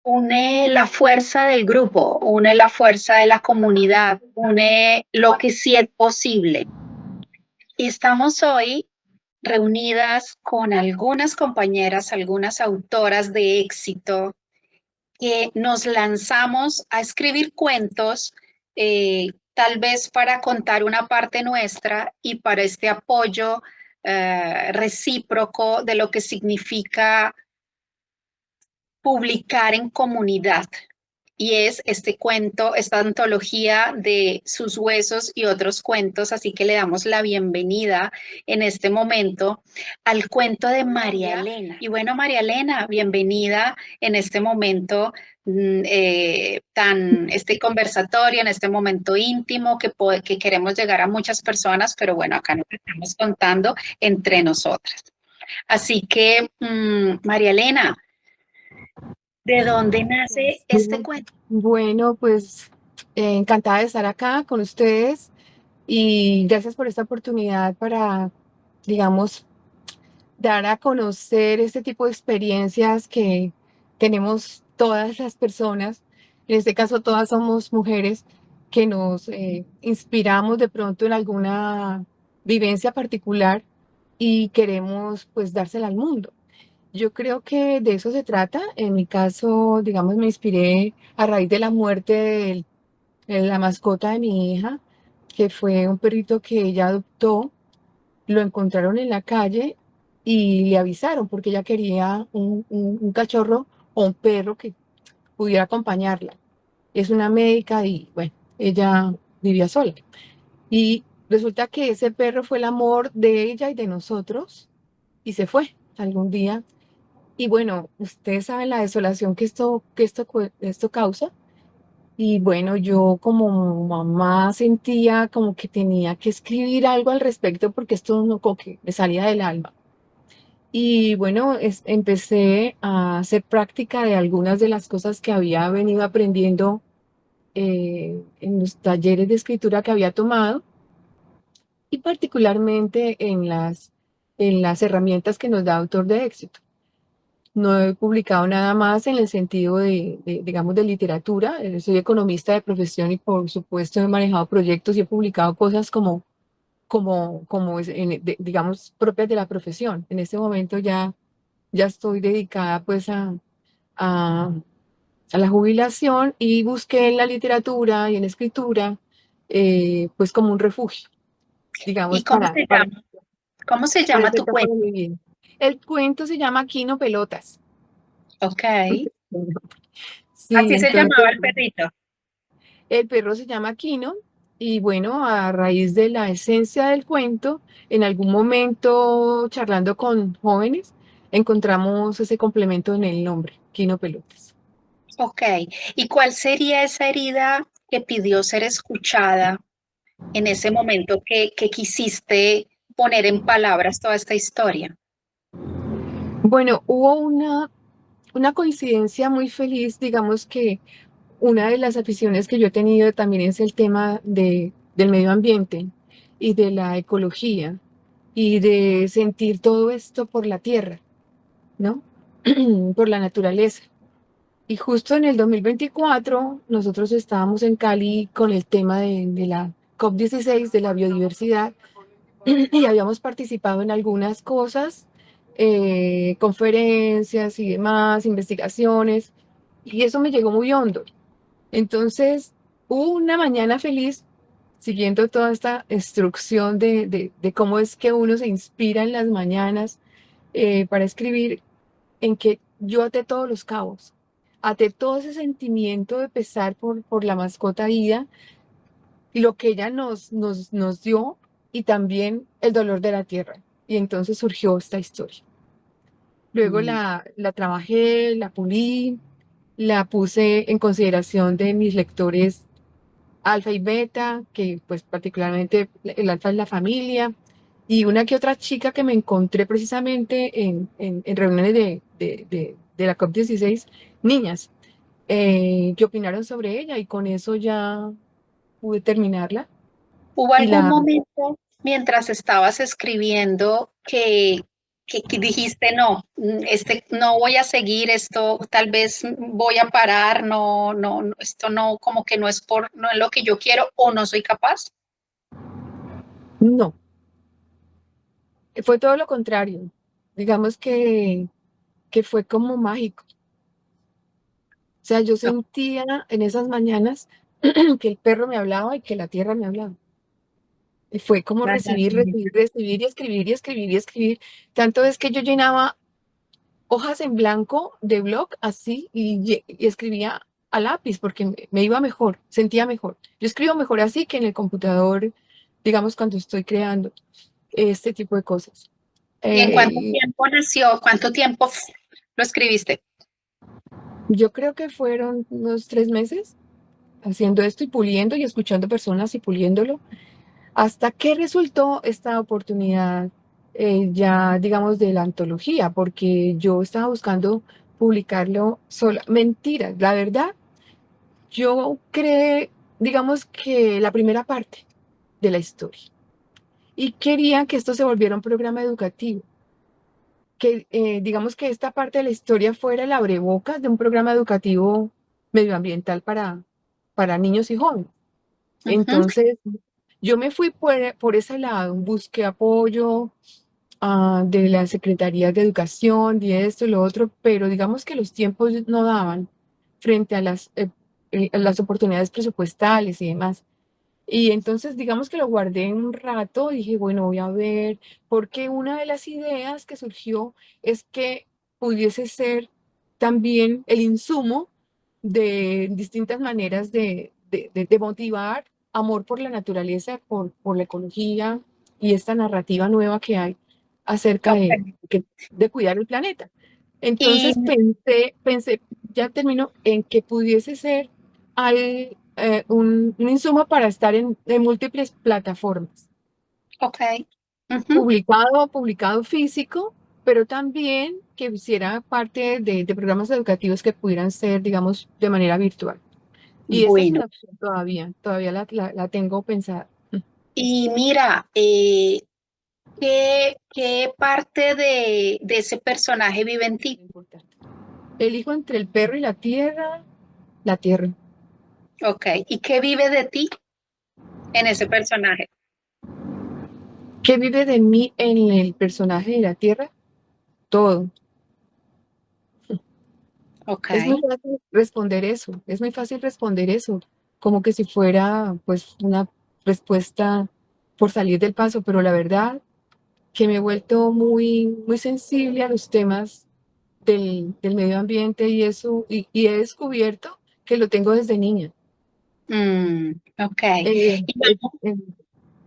Une la fuerza del grupo, une la fuerza de la comunidad, une lo que sí es posible. Y estamos hoy reunidas con algunas compañeras, algunas autoras de éxito, que nos lanzamos a escribir cuentos, tal vez para contar una parte nuestra y para este apoyo recíproco de lo que significa publicar en comunidad. Y es este cuento, esta antología de Sus huesos y otros cuentos, así que le damos la bienvenida en este momento al cuento de María Elena. Y bueno, María Elena, bienvenida en este momento este conversatorio, en este momento íntimo que queremos llegar a muchas personas, pero bueno, acá nos estamos contando entre nosotras. Así que, María Elena, ¿de dónde nace Gracias. este cuento? Bueno, pues encantada de estar acá con ustedes y gracias por esta oportunidad para, digamos, dar a conocer este tipo de experiencias que tenemos todas las personas. En este caso, todas somos mujeres que nos inspiramos de pronto en alguna vivencia particular y queremos pues dársela al mundo. Yo creo que de eso se trata. En mi caso, digamos, me inspiré a raíz de la muerte de la mascota de mi hija, que fue un perrito que ella adoptó. Lo encontraron en la calle y le avisaron porque ella quería un cachorro o un perro que pudiera acompañarla. Es una médica y bueno, ella vivía sola. Y resulta que ese perro fue el amor de ella y de nosotros y se fue algún día. Y bueno, ustedes saben la desolación que esto causa. Y bueno, yo como mamá sentía como que tenía que escribir algo al respecto porque esto no como que me salía del alma. Y bueno, empecé a hacer práctica de algunas de las cosas que había venido aprendiendo en los talleres de escritura que había tomado y particularmente en las herramientas que nos da Autor de Éxito. No he publicado nada más en el sentido digamos, de literatura. Soy economista de profesión y por supuesto he manejado proyectos y he publicado cosas digamos, propias de la profesión. En este momento ya estoy dedicada pues a, a la jubilación y busqué en la literatura y en escritura pues como un refugio, ¿Y digamos, cómo para, se para, llama? ¿Cómo se para llama esta tu etapa cuento? de mi vida. El cuento se llama Quino Pelotas. Ok. Sí, Así se llamaba entonces el perrito. el perro se llama Quino y bueno, a raíz de la esencia del cuento, en algún momento charlando con jóvenes, encontramos ese complemento en el nombre, Quino Pelotas. Ok. ¿Y cuál sería esa herida que pidió ser escuchada en ese momento que quisiste poner en palabras toda esta historia? Bueno, hubo una coincidencia muy feliz, digamos que una de las aficiones que yo he tenido también es el tema del medio ambiente y de la ecología y de sentir todo esto por la tierra, ¿no? Por la naturaleza. Y justo en el 2024 nosotros estábamos en Cali con el tema de la COP16 de la biodiversidad y habíamos participado en algunas cosas, conferencias y demás, investigaciones, y eso me llegó muy hondo. Entonces, hubo una mañana feliz siguiendo toda esta instrucción de cómo es que uno se inspira en las mañanas para escribir, en que yo até todos los cabos, até todo ese sentimiento de pesar por la mascota Ida y lo que ella nos dio y también el dolor de la tierra. Y entonces surgió esta historia. Luego Mm. la trabajé, la pulí, la puse en consideración de mis lectores alfa y beta, que pues particularmente el alfa es la familia, y una que otra chica que me encontré precisamente en reuniones de la COP16, niñas, que opinaron sobre ella y con eso ya pude terminarla. ¿Hubo Y algún la, momento mientras estabas escribiendo que que dijiste, no, no voy a seguir esto, tal vez voy a parar, esto no, como que no es lo que yo quiero o no soy capaz? No, fue todo lo contrario. Digamos que fue como mágico. O sea, yo sentía en esas mañanas que el perro me hablaba y que la tierra me hablaba. Y fue como recibir, recibir, recibir y escribir y escribir y escribir. Tanto es que yo llenaba hojas en blanco de blog así y escribía a lápiz porque me iba mejor, sentía mejor. Yo escribo mejor así que en el computador, digamos, cuando estoy creando este tipo de cosas. ¿Y en cuánto Y tiempo nació? ¿Cuánto tiempo lo escribiste? yo creo que fueron unos 3 meses haciendo esto y puliendo y escuchando personas y puliéndolo, hasta que resultó esta oportunidad ya, digamos, de la antología, porque yo estaba buscando publicarlo sola. Mentira, la verdad, yo creé, digamos que la primera parte de la historia y quería que esto se volviera un programa educativo, que digamos que esta parte de la historia fuera el abrebocas de un programa educativo medioambiental para niños y jóvenes. Ujú. Entonces, yo me fui por ese lado, busqué apoyo de la Secretaría de Educación, y esto y lo otro, pero digamos que los tiempos no daban frente a las oportunidades presupuestales y demás. Y entonces, digamos que lo guardé un rato, dije, bueno, voy a ver, porque una de las ideas que surgió es que pudiese ser también el insumo de distintas maneras de motivar amor por la naturaleza, por la ecología y esta narrativa nueva que hay acerca Ok. de cuidar el planeta. Y, Entonces pensé, ya termino, en que pudiese ser un insumo para estar en múltiples plataformas, ok. Ujú. publicado físico, pero también que hiciera parte de programas educativos que pudieran ser, digamos, de manera virtual. Y esta es Bueno, una opción todavía la tengo pensada. y mira, ¿qué parte de ese personaje vive en ti? Importante. Elijo entre el perro y la tierra. Ok, ¿y qué vive de ti en ese personaje? ¿Qué vive de mí en el personaje de la tierra? Todo. Ok. Es muy fácil responder eso, es muy fácil responder eso, como que si fuera pues una respuesta por salir del paso, pero la verdad que me he vuelto muy, muy sensible a los temas del medio ambiente y eso, y he descubierto que lo tengo desde niña. Ok. Eh, Y eh,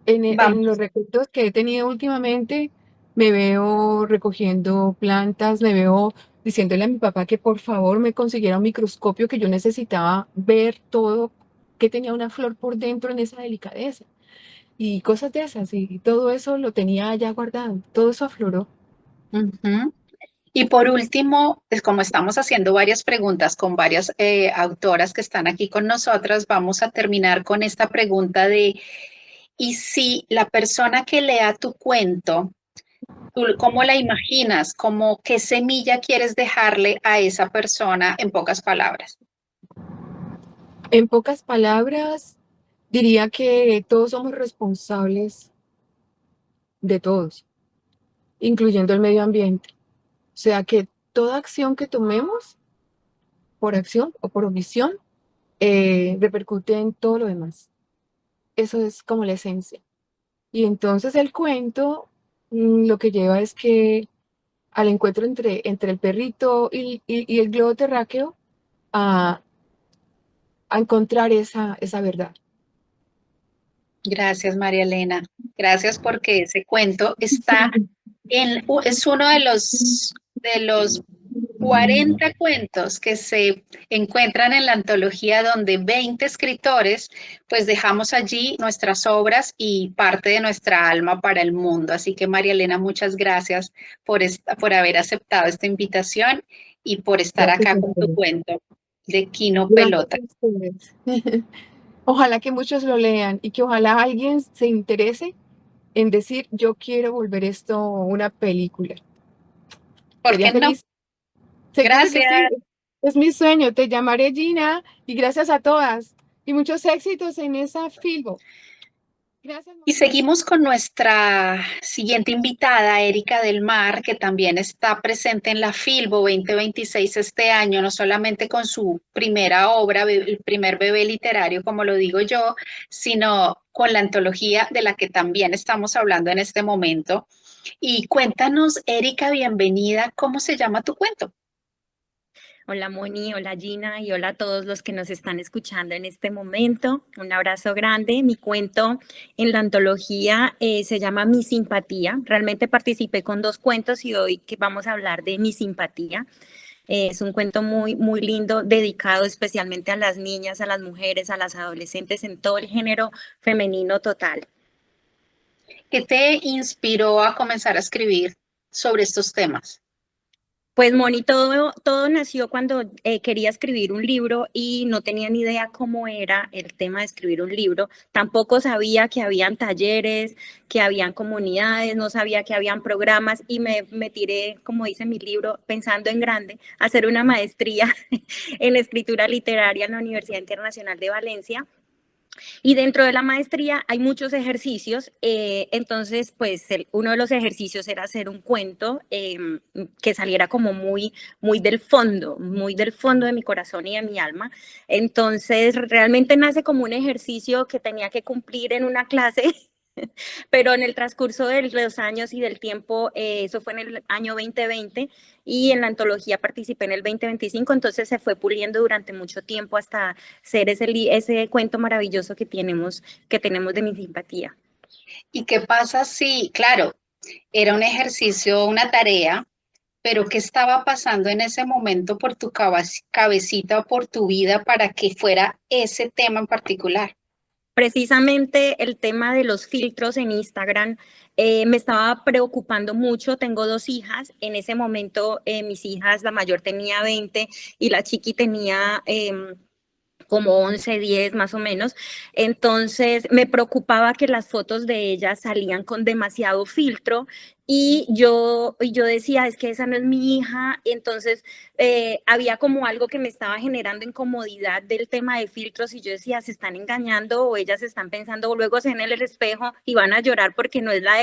en, en los vamos, recuerdos que he tenido últimamente, me veo recogiendo plantas, me veo diciéndole a mi papá que por favor me consiguiera un microscopio, que yo necesitaba ver todo, que tenía una flor por dentro en esa delicadeza y cosas de esas, y todo eso lo tenía ya guardado, todo eso afloró. ujú. Y por último, es como estamos haciendo varias preguntas con varias autoras que están aquí con nosotras, vamos a terminar con esta pregunta de, ¿y si la persona que lea tu cuento, tú cómo la imaginas? ¿Cómo qué semilla quieres dejarle a esa persona en pocas palabras? En pocas palabras, diría que todos somos responsables de todos, incluyendo el medio ambiente. O sea que toda acción que tomemos, por acción o por omisión, repercute en todo lo demás. Eso es como la esencia. Y entonces el cuento lo que lleva es que al encuentro entre el perrito y el globo terráqueo a, a encontrar esa verdad. Gracias, María Elena. Gracias porque ese cuento está es uno de los 40 cuentos que se encuentran en la antología donde 20 escritores, pues dejamos allí nuestras obras y parte de nuestra alma para el mundo. Así que María Elena, muchas gracias por haber aceptado esta invitación y por estar Gracias acá a con tu ustedes. cuento de Quino Gracias Pelota. a ustedes. Ojalá que muchos lo lean y que ojalá alguien se interese en decir, yo quiero volver esto una película. ¿Por Sería qué no? feliz. Seguro que sí. Gracias. Es mi sueño. Te llamaré Gina y gracias a todas. Y muchos éxitos en esa Filbo. Gracias, Y Moni. seguimos con nuestra siguiente invitada, Erika del Mar, que también está presente en la Filbo 2026 este año, no solamente con su primera obra, el primer bebé literario, como lo digo yo, sino con la antología de la que también estamos hablando en este momento. Y cuéntanos, Erika, bienvenida, ¿cómo se llama tu cuento? Hola Moni, hola Gina y hola a todos los que nos están escuchando en este momento. Un abrazo grande. Mi cuento en la antología se llama Mi Simpatía. Realmente participé con 2 cuentos y hoy que vamos a hablar de Mi Simpatía. Es un cuento muy lindo, dedicado especialmente a las niñas, a las mujeres, a las adolescentes en todo el género femenino total. ¿Qué te inspiró a comenzar a escribir sobre estos temas? Pues Moni, todo nació cuando quería escribir un libro y no tenía ni idea cómo era el tema de escribir un libro. Tampoco sabía que habían talleres, que habían comunidades, no sabía que habían programas y me tiré, como dice mi libro, pensando en grande, a hacer una maestría en escritura literaria en la Universidad Internacional de Valencia. Y dentro de la maestría hay muchos ejercicios, entonces pues uno de los ejercicios era hacer un cuento que saliera como muy del fondo de mi corazón y de mi alma. Entonces realmente nace como un ejercicio que tenía que cumplir en una clase. Pero en el transcurso de los años y del tiempo, eso fue en el año 2020 y en la antología participé en el 2025, entonces se fue puliendo durante mucho tiempo hasta ser ese cuento maravilloso que tenemos de Mi Simpatía. ¿Y qué pasa si, claro, era un ejercicio, una tarea, pero qué estaba pasando en ese momento por tu cabecita o por tu vida para que fuera ese tema en particular? Precisamente el tema de los filtros en Instagram me estaba preocupando mucho. Tengo 2 hijas. En ese momento mis hijas, la mayor tenía 20 y la chiqui tenía como 11, 10 más o menos. Entonces me preocupaba que las fotos de ella salían con demasiado filtro y yo decía, es que esa no es mi hija. Entonces había como algo que me estaba generando incomodidad del tema de filtros y yo decía, se están engañando o ellas están pensando, o luego se ven en el espejo y van a llorar porque no es la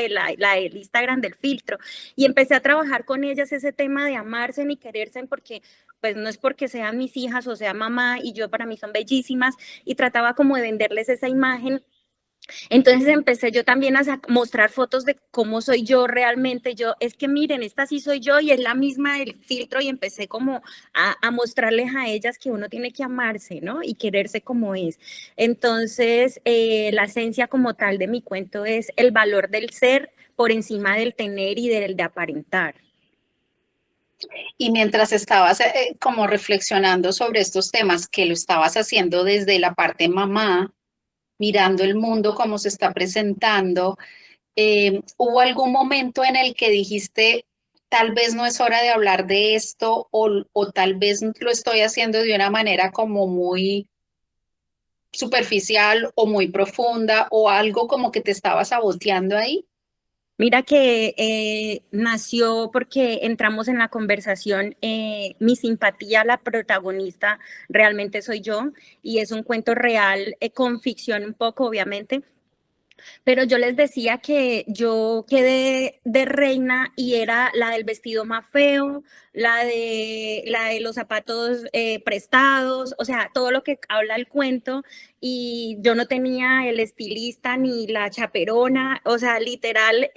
del Instagram del filtro. Y empecé a trabajar con ellas ese tema de amarse y quererse porque pues no es porque sean mis hijas o sea mamá y yo para mí son bellísimas y trataba como de venderles esa imagen. Entonces empecé yo también a mostrar fotos de cómo soy yo realmente. Yo, es que miren, esta sí soy yo y es la misma del filtro y empecé como a mostrarles a ellas que uno tiene que amarse, ¿no? Y quererse como es. Entonces, la esencia como tal de mi cuento es el valor del ser por encima del tener y del de aparentar. Y mientras estabas como reflexionando sobre estos temas, que lo estabas haciendo desde la parte mamá, mirando el mundo como se está presentando, ¿hubo algún momento en el que dijiste, tal vez no es hora de hablar de esto o tal vez lo estoy haciendo de una manera como muy superficial o muy profunda o algo como que te estaba saboteando ahí? Mira que nació porque entramos en la conversación, Mi Simpatía, la protagonista realmente soy yo y es un cuento real con ficción un poco, obviamente, pero yo les decía que yo quedé de reina y era la del vestido más feo, la de los zapatos prestados, o sea, todo lo que habla el cuento y yo no tenía el estilista ni la chaperona, o sea, literal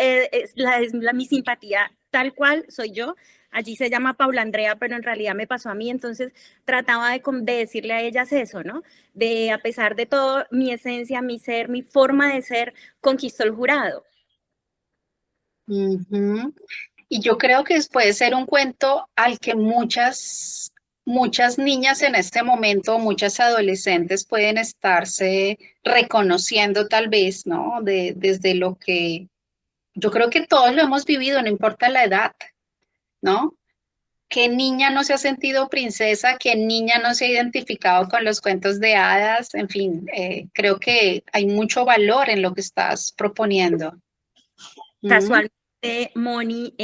mi simpatía tal cual soy yo. Allí se llama Paula Andrea, pero en realidad me pasó a mí, entonces trataba de decirle a ellas eso, ¿no? De a pesar de todo, mi esencia, mi ser, mi forma de ser conquistó el jurado. Ujú. Y yo creo que puede ser un cuento al que muchas niñas en este momento, muchas adolescentes pueden estarse reconociendo tal vez, ¿no? Desde lo que yo creo que todos lo hemos vivido, no importa la edad, ¿no? ¿Qué niña no se ha sentido princesa? ¿Qué niña no se ha identificado con los cuentos de hadas? En fin, creo que hay mucho valor en lo que estás proponiendo. ¿Mm? Casual. Moni,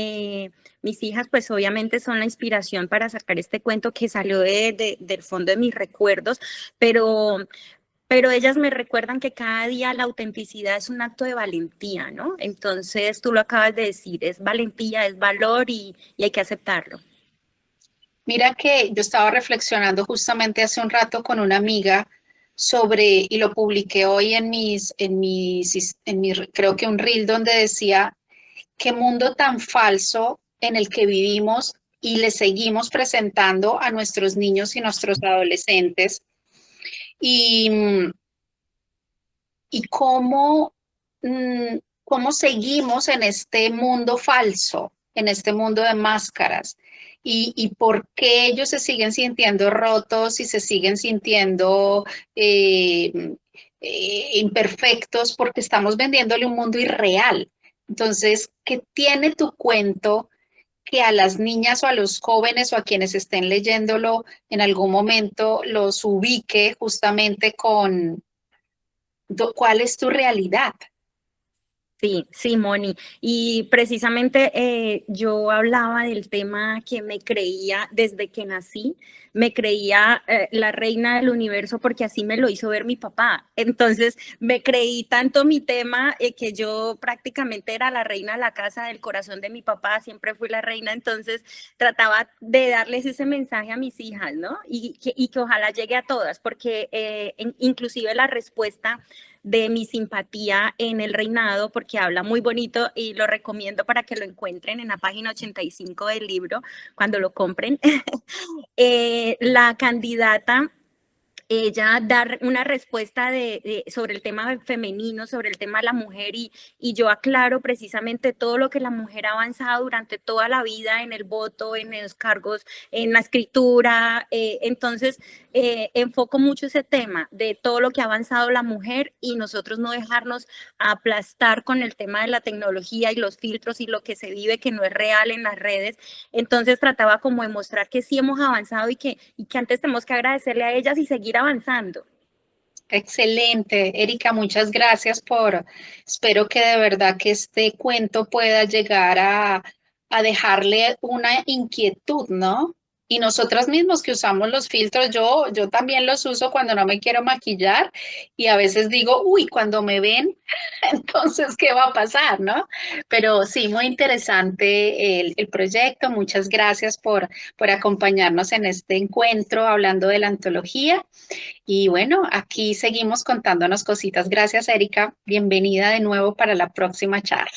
mis hijas pues obviamente son la inspiración para sacar este cuento que salió del fondo de mis recuerdos, pero, pero ellas me recuerdan que cada día la autenticidad es un acto de valentía, ¿no? Entonces tú lo acabas de decir, es valentía, es valor y hay que aceptarlo. Mira que yo estaba reflexionando justamente hace un rato con una amiga sobre, y lo publiqué hoy creo que un reel donde decía, qué mundo tan falso en el que vivimos y le seguimos presentando a nuestros niños y nuestros adolescentes. Y, y cómo seguimos en este mundo falso, en este mundo de máscaras, y por qué ellos se siguen sintiendo rotos y se siguen sintiendo imperfectos, porque estamos vendiéndole un mundo irreal. Entonces, ¿qué tiene tu cuento que a las niñas o a los jóvenes o a quienes estén leyéndolo en algún momento los ubique justamente con cuál es tu realidad? Sí, sí, Moni. Y precisamente yo hablaba del tema que me creía desde que nací, me creía la reina del universo porque así me lo hizo ver mi papá. Entonces me creí tanto mi tema que yo prácticamente era la reina de la casa, del corazón de mi papá, siempre fui la reina. Entonces trataba de darles ese mensaje a mis hijas, ¿no? Y que ojalá llegue a todas, porque inclusive la respuesta de mi simpatía en el reinado, porque habla muy bonito y lo recomiendo para que lo encuentren en la página 85 del libro, cuando lo compren. La candidata ella dar una respuesta sobre el tema femenino, sobre el tema de la mujer y yo aclaro precisamente todo lo que la mujer ha avanzado durante toda la vida en el voto, en los cargos, en la escritura. Entonces, enfoco mucho ese tema de todo lo que ha avanzado la mujer y nosotros no dejarnos aplastar con el tema de la tecnología y los filtros y lo que se vive que no es real en las redes. Entonces trataba como de mostrar que sí hemos avanzado y que antes tenemos que agradecerle a ellas y seguir avanzando. Excelente, Erika, muchas gracias espero que de verdad que este cuento pueda llegar a dejarle una inquietud, ¿no? Y nosotras mismos que usamos los filtros, yo también los uso cuando no me quiero maquillar y a veces digo, uy, cuando me ven, entonces, ¿qué va a pasar, no? Pero sí, muy interesante el proyecto. Muchas gracias por acompañarnos en este encuentro hablando de la antología. Y bueno, aquí seguimos contándonos cositas. Gracias, Erika. Bienvenida de nuevo para la próxima charla.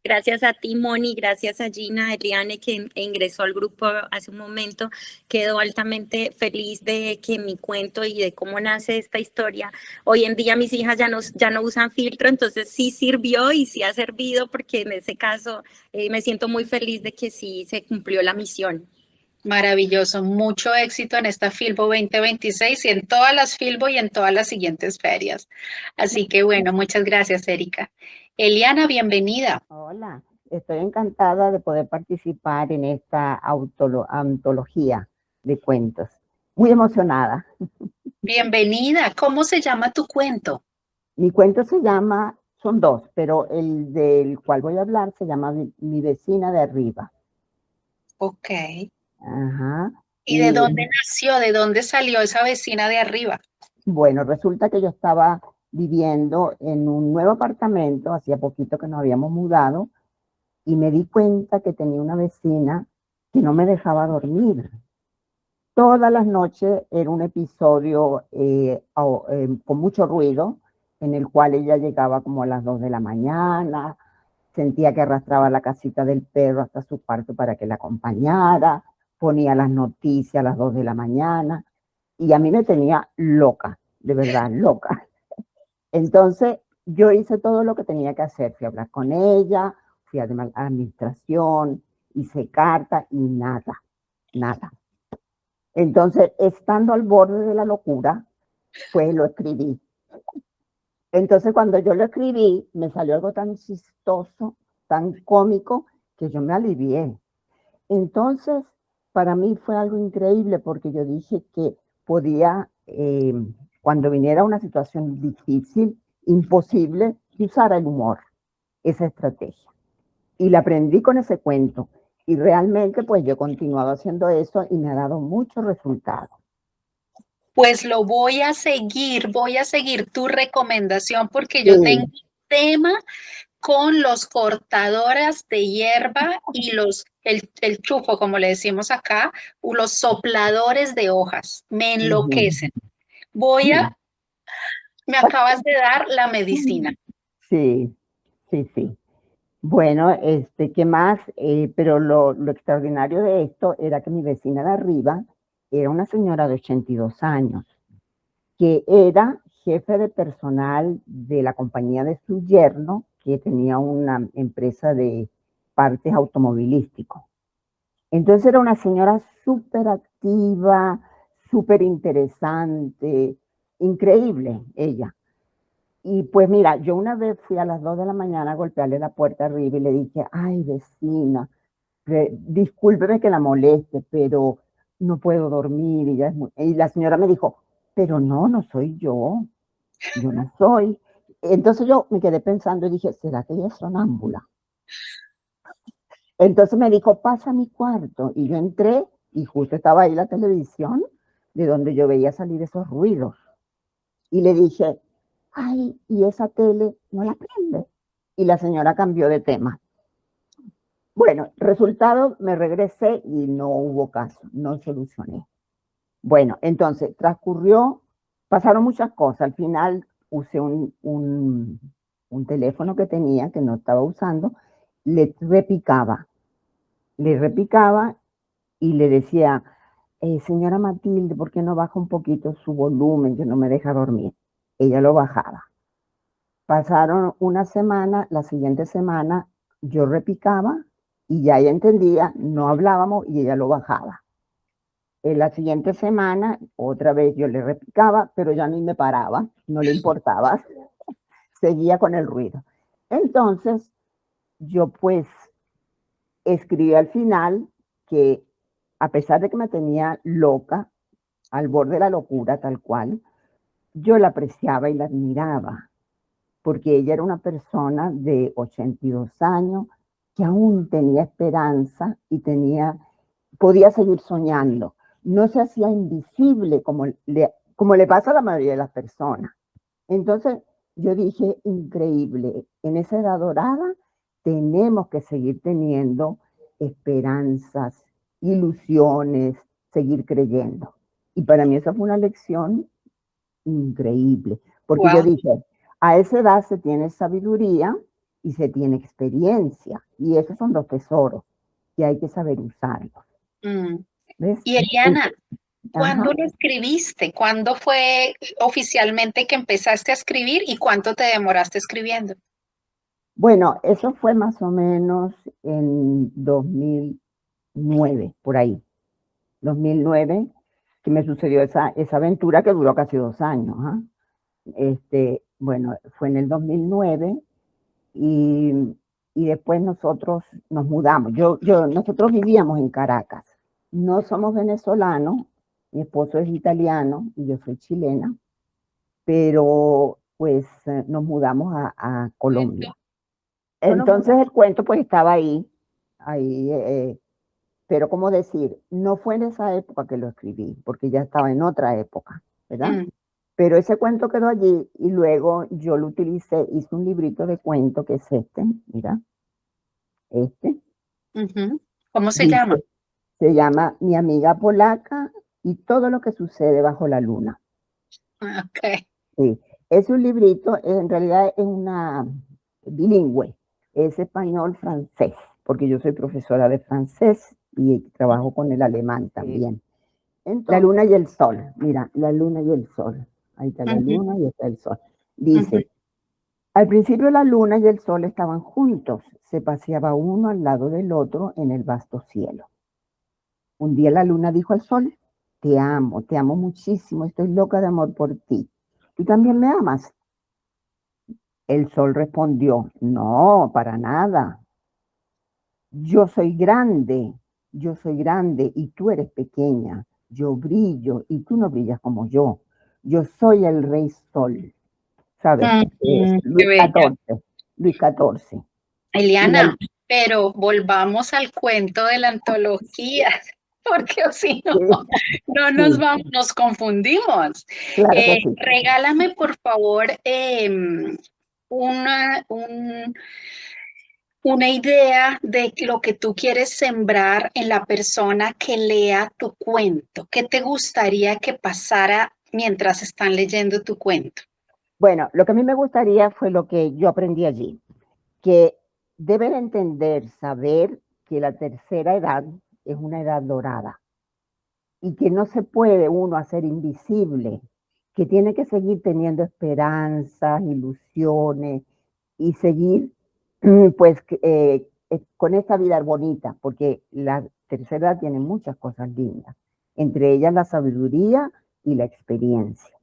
Gracias a ti, Moni, gracias a Gina, Eliane, que ingresó al grupo hace un momento. Quedo altamente feliz de que mi cuento y de cómo nace esta historia. Hoy en día mis hijas ya no usan filtro, entonces sí sirvió y sí ha servido, porque en ese caso me siento muy feliz de que sí se cumplió la misión. Maravilloso. Mucho éxito en esta Filbo 2026 y en todas las Filbo y en todas las siguientes ferias. Así que bueno, muchas gracias, Erika. Eliana, bienvenida. Hola, estoy encantada de poder participar en esta antología de cuentos. Muy emocionada. Bienvenida. ¿Cómo se llama tu cuento? Mi cuento se llama, son dos, pero el del cual voy a hablar se llama Mi vecina de arriba. Ok. Ajá. ¿Y de dónde nació? ¿De dónde salió esa vecina de arriba? Bueno, resulta que yo estaba viviendo en un nuevo apartamento, hacía poquito que nos habíamos mudado, y me di cuenta que tenía una vecina que no me dejaba dormir. Todas las noches era un episodio con mucho ruido, en el cual ella llegaba como a las 2 de la mañana, sentía que arrastraba la casita del perro hasta su cuarto para que la acompañara, ponía las noticias a las 2 de la mañana, y a mí me tenía loca, de verdad, loca. Entonces yo hice todo lo que tenía que hacer, fui a hablar con ella, fui a la administración, hice carta y nada, nada. Entonces, estando al borde de la locura, pues lo escribí. Entonces, cuando yo lo escribí, me salió algo tan chistoso, tan cómico, que yo me alivié. Entonces, para mí fue algo increíble porque yo dije que podía, cuando viniera una situación difícil, imposible, usar el humor, esa estrategia. Y la aprendí con ese cuento. Y realmente, pues yo he continuado haciendo eso y me ha dado muchos resultados. Pues lo voy a seguir tu recomendación porque yo tengo Sí. un tema con los cortadoras de hierba y el chufo, como le decimos acá, o los sopladores de hojas. Me Ujú. enloquecen. Voy Sí. a, me acabas de dar la medicina. Sí, sí, sí. Bueno, ¿qué más? Pero lo extraordinario de esto era que mi vecina de arriba era una señora de 82 años, que era jefe de personal de la compañía de su yerno, que tenía una empresa de partes automovilísticos. Entonces era una señora súper activa, súper interesante, increíble ella. Y pues mira, yo una vez fui a las 2 de la mañana a golpearle la puerta arriba y le dije, ay vecina, discúlpeme que la moleste, pero no puedo dormir. Y la señora me dijo, pero no, no soy yo no soy. Entonces yo me quedé pensando y dije, ¿será que ella es sonámbula? Entonces me dijo, pasa a mi cuarto. Y yo entré y justo estaba ahí la televisión de donde yo veía salir esos ruidos. Y le dije, ay, ¿y esa tele no la prende? Y la señora cambió de tema. Bueno, resultado, me regresé y no hubo caso, no solucioné. Bueno, entonces pasaron muchas cosas. Al final usé un teléfono que tenía, que no estaba usando, le repicaba, le repicaba y le decía, señora Matilde, ¿por qué no baja un poquito su volumen que no me deja dormir? Ella lo bajaba. Pasaron una semana, la siguiente semana yo repicaba y ya ella entendía, no hablábamos y ella lo bajaba. En la siguiente semana, otra vez yo le repicaba, pero ya ni me paraba, no le importaba, seguía con el ruido. Entonces, yo pues escribí al final que a pesar de que me tenía loca, al borde de la locura tal cual, yo la apreciaba y la admiraba, porque ella era una persona de 82 años que aún tenía esperanza y podía seguir soñando. No se hacía invisible como le pasa a la mayoría de las personas. Entonces yo dije, increíble, en esa edad dorada tenemos que seguir teniendo esperanzas, ilusiones, seguir creyendo. Y para mí esa fue una lección increíble, porque yo Wow. dije, a esa edad se tiene sabiduría y se tiene experiencia, y esos son los tesoros que hay que saber usarlos. ¿Ves? Y Eliana, Ajá. ¿cuándo lo escribiste? ¿Cuándo fue oficialmente que empezaste a escribir y cuánto te demoraste escribiendo? Bueno, eso fue más o menos en 2009, por ahí. 2009, que me sucedió esa aventura que duró casi 2 años. ¿Ah? Bueno, fue en el 2009 y, y después nosotros nos mudamos. Nosotros vivíamos en Caracas. No somos venezolanos, mi esposo es italiano y yo soy chilena, pero pues nos mudamos a Colombia. Entonces el cuento pues estaba ahí, pero como decir, no fue en esa época que lo escribí, porque ya estaba en otra época, ¿verdad? Mm, Pero ese cuento quedó allí y luego yo lo utilicé, hice un librito de cuento que es mira, este, ujú. ¿Cómo se llama? dice, se llama Mi amiga polaca y todo lo que sucede bajo la luna. Ok. Sí, es un librito, en realidad es una bilingüe, es español-francés, porque yo soy profesora de francés y trabajo con el alemán también. La luna y el sol, mira, la luna y el sol. Ahí está la Ujú, luna y está el sol. ujú. Dice, al principio la luna y el sol estaban juntos, se paseaba uno al lado del otro en el vasto cielo. Un día la luna dijo al sol, te amo muchísimo, estoy loca de amor por ti. ¿Tú también me amas? El sol respondió, no, para nada. Yo soy grande y tú eres pequeña. Yo brillo y tú no brillas como yo. Yo soy el rey sol, ¿sabes? Qué Luis bella. XIV, Luis XIV. Y la, Eliana, pero volvamos al cuento de la antología, porque o si no, no nos Sí, vamos, nos confundimos. claro que sí. Regálame, por favor, una, una idea de lo que tú quieres sembrar en la persona que lea tu cuento. ¿Qué te gustaría que pasara mientras están leyendo tu cuento? Bueno, lo que a mí me gustaría fue lo que yo aprendí allí, que deben entender, saber que la tercera edad es una edad dorada y que no se puede uno hacer invisible, que tiene que seguir teniendo esperanzas, ilusiones y seguir pues con esta vida bonita, porque la tercera edad tiene muchas cosas lindas, entre ellas la sabiduría y la experiencia.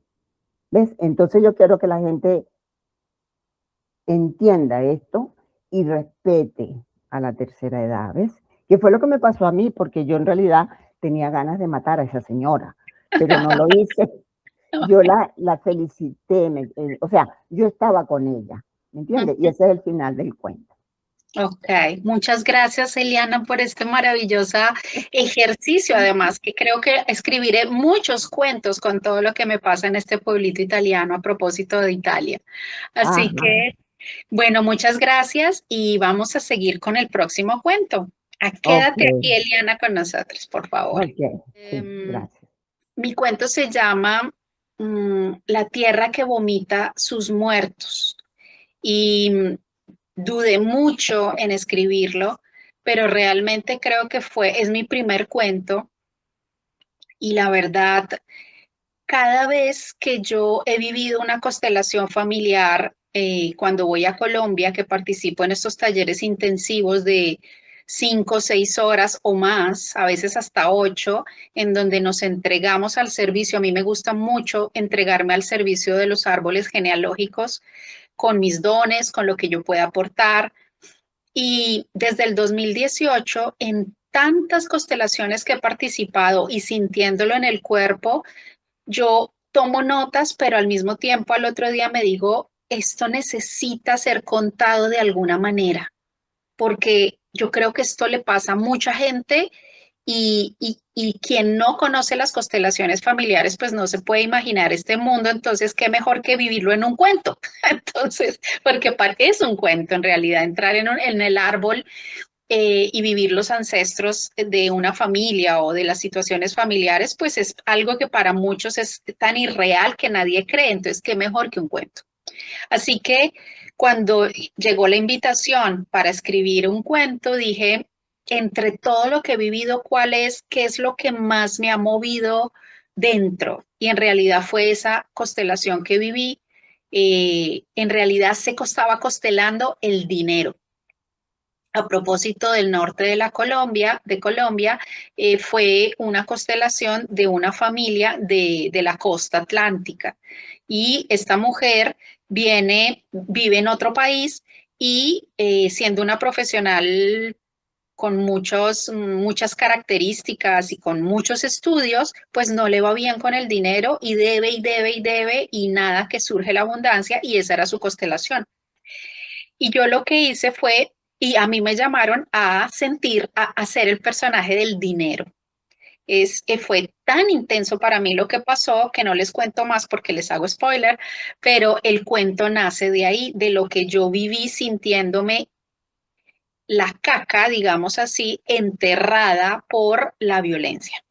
¿Ves? Entonces yo quiero que la gente entienda esto y respete a la tercera edad, ¿ves? Que fue lo que me pasó a mí, porque yo en realidad tenía ganas de matar a esa señora, pero no lo hice. Yo la felicité, o sea, yo estaba con ella, ¿me entiendes? Y ese es el final del cuento. Ok, muchas gracias Eliana por este maravilloso ejercicio, además que creo que escribiré muchos cuentos con todo lo que me pasa en este pueblito italiano a propósito de Italia. Así Ajá, que, bueno, muchas gracias y vamos a seguir con el próximo cuento. ok, Quédate aquí, Eliana, con nosotros, por favor. ok, sí, Em, gracias. Mi cuento se llama La tierra que vomita sus muertos y dudé mucho en escribirlo, pero realmente creo que es mi primer cuento y la verdad, cada vez que yo he vivido una constelación familiar, cuando voy a Colombia, que participo en estos talleres intensivos de 5 o 6 horas o más, a veces hasta 8, en donde nos entregamos al servicio. A mí me gusta mucho entregarme al servicio de los árboles genealógicos con mis dones, con lo que yo pueda aportar. Y desde el 2018, en tantas constelaciones que he participado y sintiéndolo en el cuerpo, yo tomo notas, pero al mismo tiempo al otro día me digo, esto necesita ser contado de alguna manera, porque yo creo que esto le pasa a mucha gente y quien no conoce las constelaciones familiares, pues no se puede imaginar este mundo, entonces qué mejor que vivirlo en un cuento. Entonces, porque es un cuento en realidad, entrar en el árbol y vivir los ancestros de una familia o de las situaciones familiares, pues es algo que para muchos es tan irreal que nadie cree, entonces qué mejor que un cuento. Así que cuando llegó la invitación para escribir un cuento, dije, entre todo lo que he vivido, qué es lo que más me ha movido dentro? Y en realidad fue esa constelación que viví. En realidad se estaba constelando el dinero. A propósito del norte de Colombia, fue una constelación de una familia de la costa atlántica. Y esta mujer vive en otro país y siendo una profesional con muchas características y con muchos estudios, pues no le va bien con el dinero y debe y debe y debe y nada que surge la abundancia y esa era su constelación. Y yo lo que hice fue, y a mí me llamaron a ser el personaje del dinero. Fue tan intenso para mí lo que pasó que no les cuento más porque les hago spoiler, pero el cuento nace de ahí, de lo que yo viví sintiéndome la caca, digamos así, enterrada por la violencia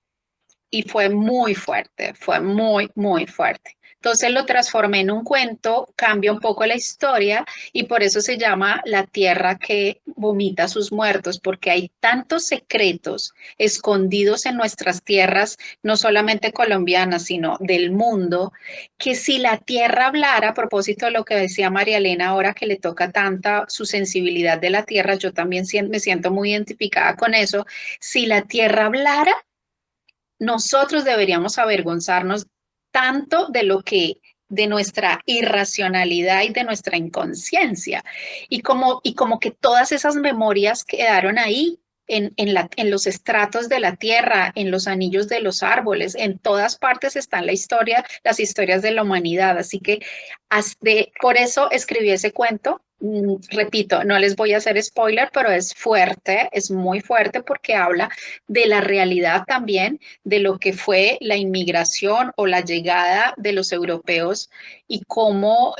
y fue muy fuerte, fue muy, muy fuerte. Entonces lo transformé en un cuento, cambia un poco la historia y por eso se llama La tierra que vomita a sus muertos, porque hay tantos secretos escondidos en nuestras tierras, no solamente colombianas, sino del mundo, que si la tierra hablara, a propósito de lo que decía María Elena ahora que le toca tanta su sensibilidad de la tierra, yo también me siento muy identificada con eso, si la tierra hablara, nosotros deberíamos avergonzarnos tanto de nuestra irracionalidad y de nuestra inconsciencia. Y como que todas esas memorias quedaron ahí en los estratos de la tierra, en los anillos de los árboles, en todas partes están las historias de la humanidad. Así que por eso escribí ese cuento repito, no les voy a hacer spoiler, pero es fuerte, es muy fuerte porque habla de la realidad también de lo que fue la inmigración o la llegada de los europeos y cómo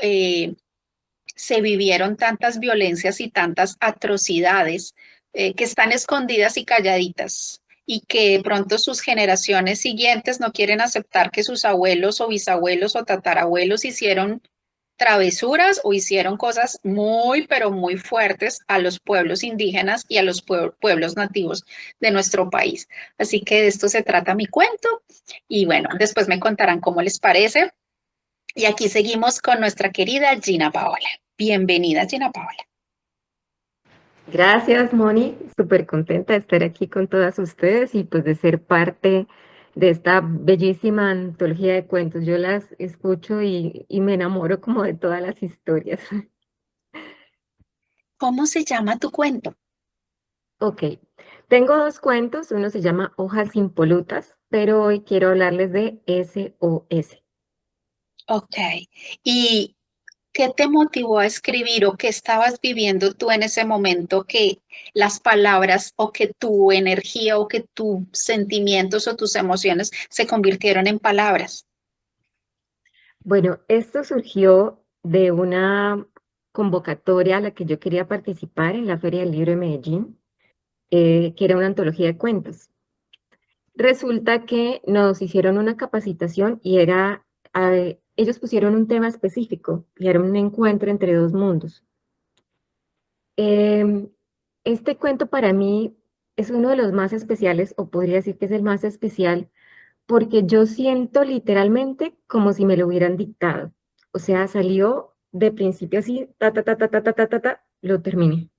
se vivieron tantas violencias y tantas atrocidades que están escondidas y calladitas y que de pronto sus generaciones siguientes no quieren aceptar que sus abuelos o bisabuelos o tatarabuelos hicieron travesuras o hicieron cosas muy, pero muy fuertes a los pueblos indígenas y a los pueblos nativos de nuestro país. Así que de esto se trata mi cuento y bueno, después me contarán cómo les parece. Y aquí seguimos con nuestra querida Gina Paola. Bienvenida, Gina Paola. Gracias, Moni. Súper contenta de estar aquí con todas ustedes y pues de ser parte de esta bellísima antología de cuentos. Yo las escucho y me enamoro como de todas las historias. ¿Cómo se llama tu cuento? Ok, tengo dos cuentos. Uno se llama Hojas impolutas, pero hoy quiero hablarles de SOS. Ok. ¿Y qué te motivó a escribir o qué estabas viviendo tú en ese momento que las palabras o que tu energía o que tus sentimientos o tus emociones se convirtieron en palabras? Bueno, esto surgió de una convocatoria a la que yo quería participar en la Feria del Libro de Medellín, que era una antología de cuentos. Resulta que nos hicieron una capacitación y ellos pusieron un tema específico y era un encuentro entre dos mundos. Em, este cuento para mí es uno de los más especiales, o podría decir que es el más especial, porque yo siento literalmente como si me lo hubieran dictado. O sea, salió de principio así, ta, ta, ta, ta, ta, ta, ta, ta, ta, lo terminé.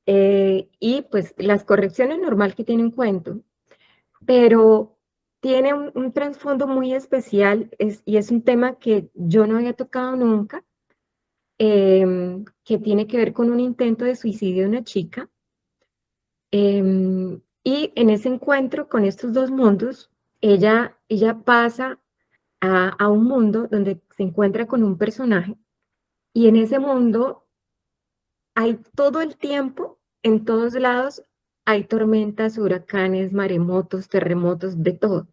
Y pues las correcciones normal que tiene un cuento, pero tiene un trasfondo muy especial y es un tema que yo no había tocado nunca, que tiene que ver con un intento de suicidio de una chica. Y en ese encuentro con estos dos mundos, ella pasa a un mundo donde se encuentra con un personaje y en ese mundo hay todo el tiempo, en todos lados, hay tormentas, huracanes, maremotos, terremotos, de todo.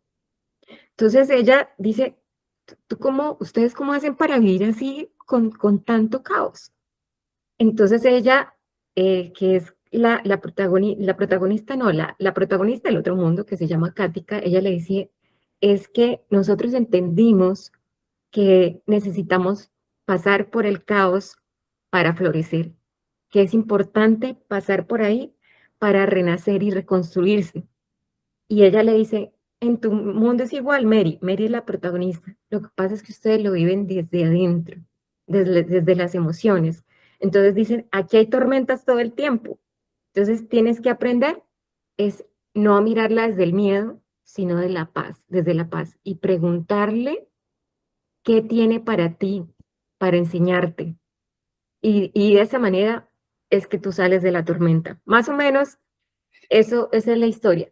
Entonces ella dice, ustedes cómo hacen para vivir así con tanto caos? Entonces ella, que es la protagonista, no, la protagonista del otro mundo, que se llama Cática, ella le dice, es que nosotros entendimos que necesitamos pasar por el caos para florecer, que es importante pasar por ahí para renacer y reconstruirse. Y ella le dice, en tu mundo es igual, Mary. Mary es la protagonista. Lo que pasa es que ustedes lo viven desde adentro, desde las emociones. Entonces dicen, aquí hay tormentas todo el tiempo. Entonces tienes que aprender es no a mirarla desde el miedo, sino de la paz, desde la paz. Y preguntarle qué tiene para ti, para enseñarte. Y de esa manera es que tú sales de la tormenta. Más o menos, esa es la historia.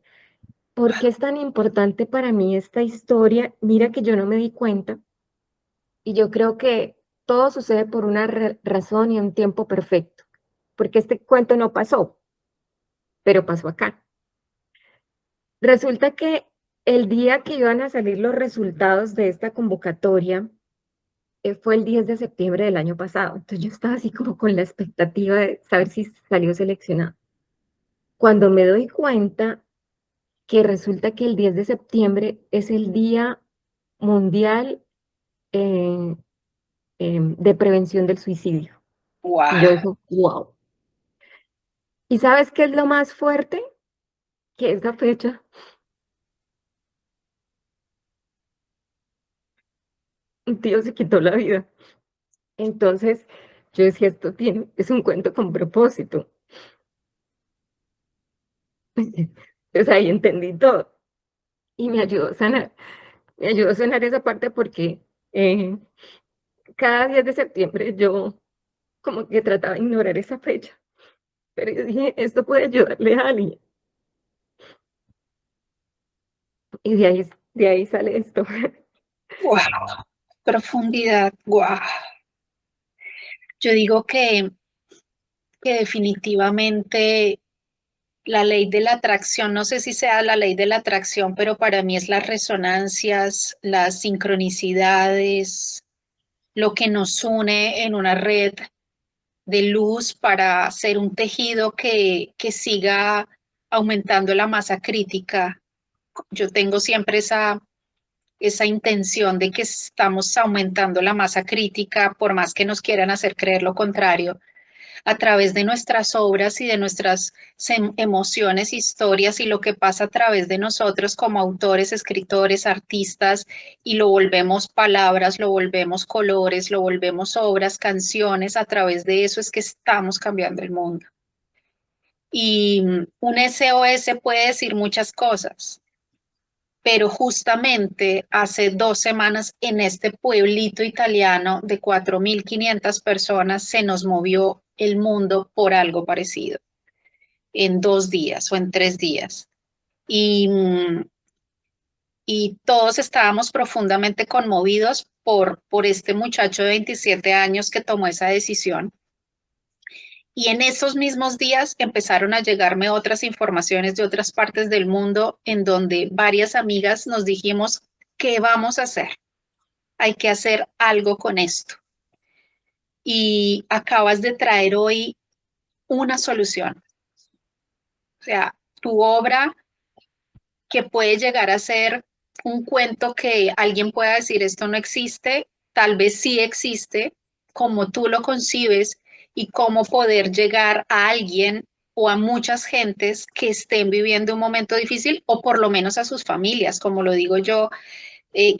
¿Por qué es tan importante para mí esta historia? Mira que yo no me di cuenta y yo creo que todo sucede por una razón y un tiempo perfecto, porque este cuento no pasó, pero pasó acá. Resulta que el día que iban a salir los resultados de esta convocatoria fue el 10 de septiembre del año pasado, entonces yo estaba así como con la expectativa de saber si salió seleccionado. Cuando me doy cuenta que resulta que el 10 de septiembre es el Día Mundial eh, de Prevención del Suicidio. Y yo Wow. digo, wow. ¿Y sabes qué es lo más fuerte? Que esa fecha un tío se quitó la vida. Entonces yo decía, es un cuento con propósito. Entonces ahí entendí todo y me ayudó a sanar. Me ayudó a sanar esa parte porque eh, cada 10 de septiembre yo como que trataba de ignorar esa fecha. Pero yo dije, esto puede ayudarle a alguien. Y de ahí sale esto. Wow. Profundidad. Wow. Yo digo que que definitivamente la ley de la atracción, no sé si sea la ley de la atracción, pero para mí es las resonancias, las sincronicidades, lo que nos une en una red de luz para hacer un tejido que siga aumentando la masa crítica. Yo tengo siempre esa intención de que estamos aumentando la masa crítica, por más que nos quieran hacer creer lo contrario, a través de nuestras obras y de nuestras emociones, historias y lo que pasa a través de nosotros como autores, escritores, artistas, y lo volvemos palabras, lo volvemos colores, lo volvemos obras, canciones, a través de eso es que estamos cambiando el mundo. Y un SOS puede decir muchas cosas, pero justamente hace 2 semanas en este pueblito italiano de 4.500 personas se nos movió el mundo por algo parecido, en 2 días o en 3 días. Y, y todos estábamos profundamente conmovidos por este muchacho de 27 años que tomó esa decisión. Y en esos mismos días empezaron a llegarme otras informaciones de otras partes del mundo en donde varias amigas nos dijimos, ¿qué vamos a hacer? Hay que hacer algo con esto. Y acabas de traer hoy una solución. O sea, tu obra que puede llegar a ser un cuento que alguien pueda decir esto no existe, tal vez sí existe, como tú lo concibes y cómo poder llegar a alguien o a muchas gentes que estén viviendo un momento difícil o por lo menos a sus familias, como lo digo yo,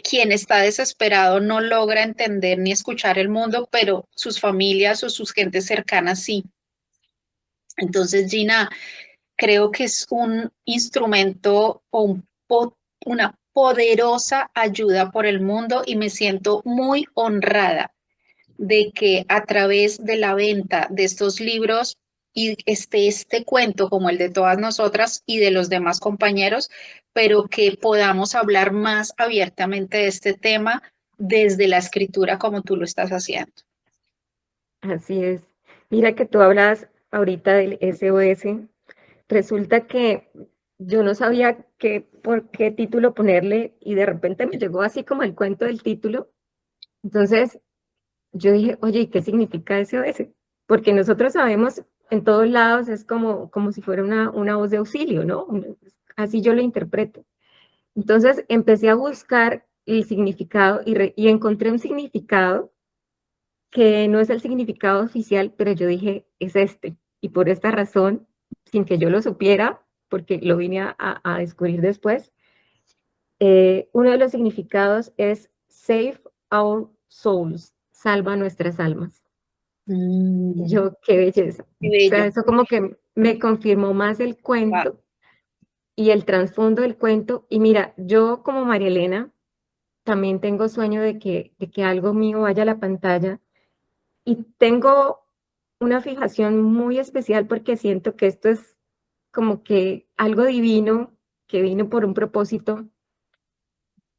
quien está desesperado no logra entender ni escuchar el mundo, pero sus familias o sus gentes cercanas sí. Entonces, Gina, creo que es un instrumento o una poderosa ayuda por el mundo y me siento muy honrada de que a través de la venta de estos libros y este cuento como el de todas nosotras y de los demás compañeros, pero que podamos hablar más abiertamente de este tema desde la escritura como tú lo estás haciendo. Así es. Mira que tú hablas ahorita del SOS. Resulta que yo no sabía por qué título ponerle y de repente me llegó así como el cuento del título. Entonces yo dije, oye, ¿y qué significa SOS? Porque nosotros sabemos en todos lados es como si fuera una voz de auxilio, ¿no? Así yo lo interpreto. Entonces empecé a buscar el significado y encontré un significado que no es el significado oficial, pero yo dije, es este. Y por esta razón, sin que yo lo supiera, porque lo vine a descubrir después, uno de los significados es Save Our Souls, salva nuestras almas. Yo, qué belleza. Qué O sea, bello. eso como que me confirmó más el cuento y el trasfondo del cuento. Y mira, yo como María Elena también tengo sueño de que algo mío vaya a la pantalla y tengo una fijación muy especial porque siento que esto es como que algo divino que vino por un propósito.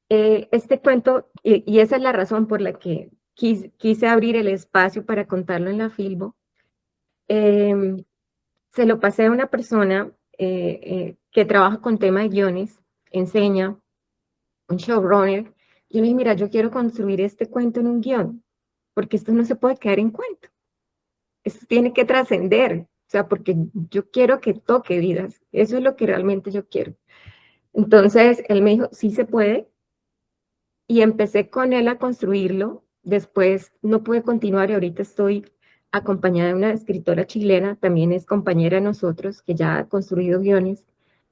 Este cuento, y esa es la razón por la que quise abrir el espacio para contarlo en la Filbo, se lo pasé a una persona que trabaja con tema de guiones, enseña, un showrunner. Yo le dije, mira, yo quiero construir este cuento en un guión, porque esto no se puede quedar en cuento. Esto tiene que trascender, o sea, porque yo quiero que toque vidas. Eso es lo que realmente yo quiero. Entonces, él me dijo, sí se puede, y empecé con él a construirlo. Después no pude continuar y ahorita estoy acompañada de una escritora chilena, también es compañera de nosotros, que ya ha construido guiones.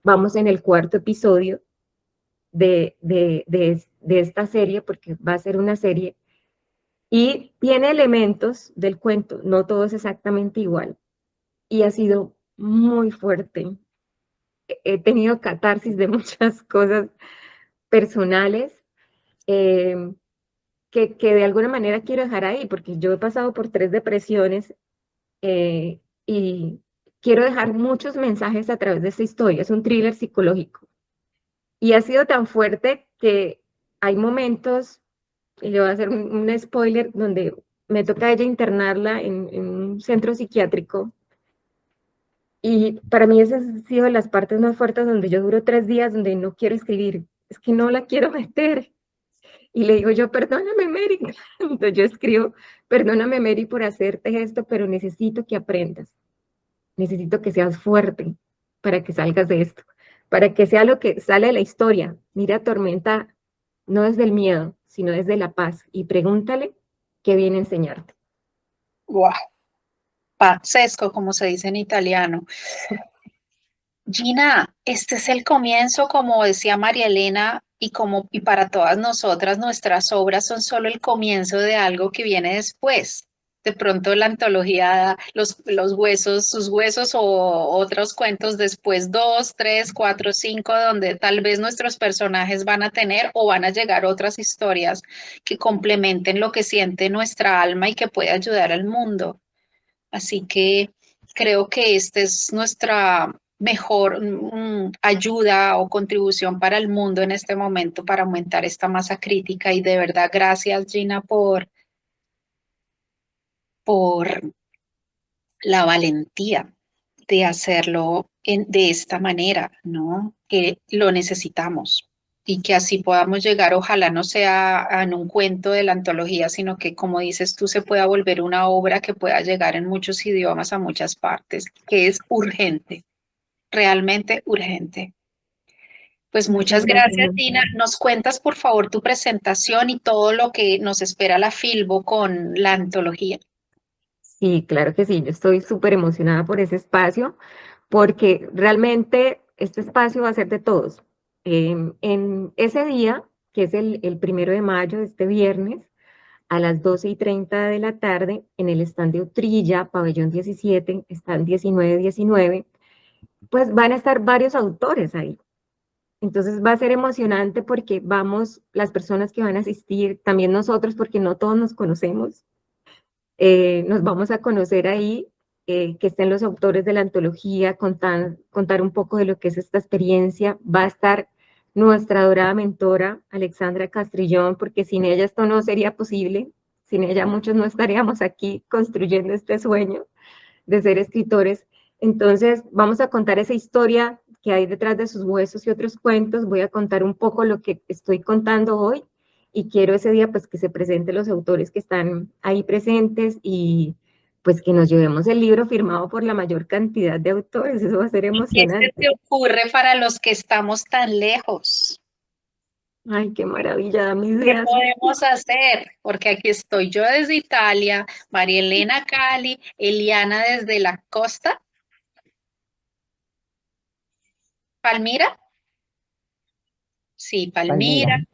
Vamos en el 4.º episodio de esta serie, porque va a ser una serie, y tiene elementos del cuento, no todo es exactamente igual, y ha sido muy fuerte. He tenido catarsis de muchas cosas personales, eh, que de alguna manera quiero dejar ahí, porque yo he pasado por 3 depresiones y quiero dejar muchos mensajes a través de esta historia. Es un thriller psicológico. Y ha sido tan fuerte que hay momentos, y le voy a hacer un spoiler, donde me toca a ella internarla en un centro psiquiátrico Y para mí esas han sido las partes más fuertes donde yo duro 3 días donde no quiero escribir, es que no la quiero meter. Y le digo yo, perdóname, Mary. Entonces yo escribo, perdóname, Mary, por hacerte esto, pero necesito que aprendas. Necesito que seas fuerte para que salgas de esto, para que sea lo que sale de la historia. Mira, Tormenta, no es del miedo, sino desde la paz. Y pregúntale qué viene a enseñarte. Wow, pazzesco, como se dice en italiano. Gina, este es el comienzo, como decía María Elena, y para todas nosotras, nuestras obras son solo el comienzo de algo que viene después. De pronto la antología, los huesos, sus huesos o otros cuentos después, 2, 3, 4, 5, donde tal vez nuestros personajes van a tener o van a llegar otras historias que complementen lo que siente nuestra alma y que puede ayudar al mundo. Así que creo que esta es nuestra mejor ayuda o contribución para el mundo en este momento para aumentar esta masa crítica. Y de verdad, gracias Gina por la valentía de hacerlo de esta manera, ¿no? Que lo necesitamos y que así podamos llegar, ojalá no sea en un cuento de la antología, sino que, como dices tú, se pueda volver una obra que pueda llegar en muchos idiomas a muchas partes, que es urgente, realmente urgente. Pues Muchas muchas gracias, gracias, Monse. Gina. ¿Nos cuentas, por favor, tu presentación y todo lo que nos espera la Filbo con la antología? Sí, claro que sí, yo estoy súper emocionada por ese espacio, porque realmente este espacio va a ser de todos. En ese día, que es el 1 de mayo, este viernes, a las 12:30 de la tarde, en el stand de Utrilla, pabellón 17, stand 1919, pues van a estar varios autores ahí. Entonces va a ser emocionante porque vamos, las personas que van a asistir, también nosotros, porque no todos nos conocemos, nos vamos a conocer ahí, que estén los autores de la antología, contar un poco de lo que es esta experiencia. Va a estar nuestra adorada mentora, Alexandra Castrillón, porque sin ella esto no sería posible. Sin ella muchos no estaríamos aquí construyendo este sueño de ser escritores. Entonces, vamos a contar esa historia que hay detrás de sus huesos y otros cuentos. Voy a contar un poco lo que estoy contando hoy y quiero ese día pues que se presenten los autores que están ahí presentes y pues que nos llevemos el libro firmado por la mayor cantidad de autores. Eso va a ser ¿Y qué se emocionante. te ocurre para los que estamos tan lejos? Ay, qué maravilla, dame ¿Qué ideas. podemos hacer? Porque aquí estoy yo desde Italia, María Elena Cali, Eliana desde la costa, Palmira, sí, Palmira. Palmira,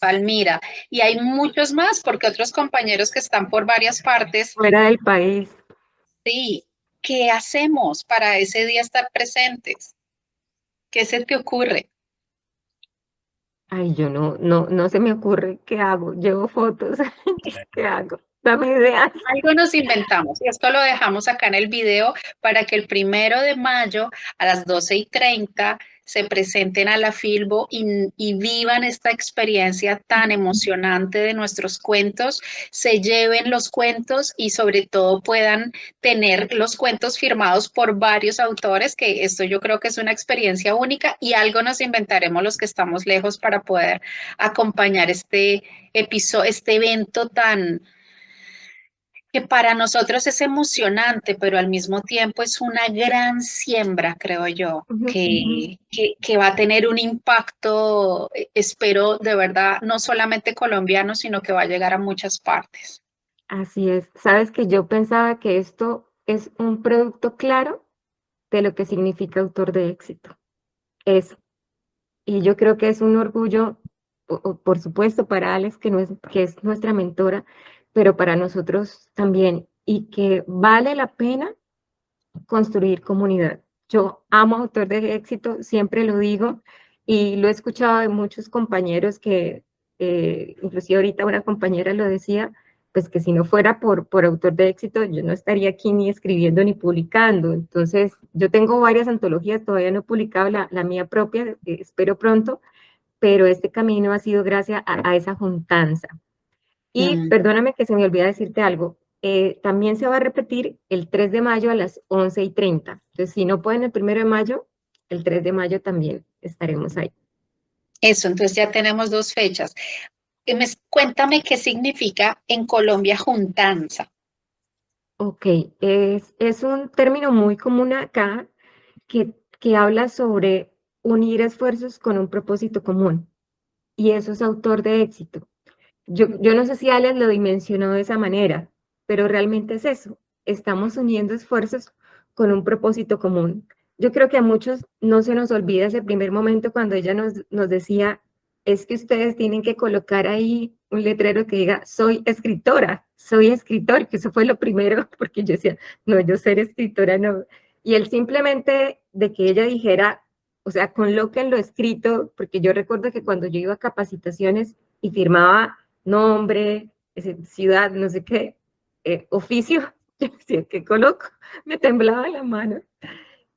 Palmira. Y hay muchos más porque otros compañeros que están por varias partes, Fuera del país. sí. ¿Qué hacemos para ese día estar presentes? ¿Qué se te ocurre? Ay, yo no se me ocurre qué hago. Llevo fotos. ¿Qué hago? Dame ideas. Algo nos inventamos y esto lo dejamos acá en el video para que el 1 de mayo a las 12:30 se presenten a la Filbo y vivan esta experiencia tan emocionante de nuestros cuentos, se lleven los cuentos y sobre todo puedan tener los cuentos firmados por varios autores, que esto yo creo que es una experiencia única y algo nos inventaremos los que estamos lejos para poder acompañar este episodio, este evento tan que para nosotros es emocionante, pero al mismo tiempo es una gran siembra, creo yo, Ujú, ujú. que va a tener un impacto, espero de verdad, no solamente colombiano, sino que va a llegar a muchas partes. Así es. Sabes que yo pensaba que esto es un producto claro de lo que significa autor de éxito. Eso. Y yo creo que es un orgullo, por supuesto, para Alex, que es nuestra mentora, pero para nosotros también. Y que vale la pena construir comunidad. Yo amo autor de éxito, siempre lo digo, y lo he escuchado de muchos compañeros que, inclusive ahorita una compañera lo decía, pues que si no fuera por autor de éxito, yo no estaría aquí ni escribiendo ni publicando. Entonces, yo tengo varias antologías, todavía no he publicado la mía propia, espero pronto, pero este camino ha sido gracias a esa juntanza. Y Mm, perdóname que se me olvida decirte algo, también se va a repetir el 3 de mayo a las 11:30. Entonces, si no pueden el 1 de mayo, el 3 de mayo también estaremos ahí. Eso, entonces ya tenemos dos fechas. Cuéntame qué significa en Colombia juntanza. Ok, es un término muy común acá que habla sobre unir esfuerzos con un propósito común. Y eso es autor de éxito. Yo no sé si Alex lo dimensionó de esa manera, pero realmente es eso. Estamos uniendo esfuerzos con un propósito común. Yo creo que a muchos no se nos olvida ese primer momento cuando ella nos decía, es que ustedes tienen que colocar ahí un letrero que diga, soy escritor, que eso fue lo primero, porque yo decía, no, yo ser escritora no. Y él simplemente de que ella dijera, o sea, colóquenlo escrito, porque yo recuerdo que cuando yo iba a capacitaciones y firmaba nombre, ciudad, no sé qué, oficio, yo decía, ¿qué coloco? Me temblaba la mano.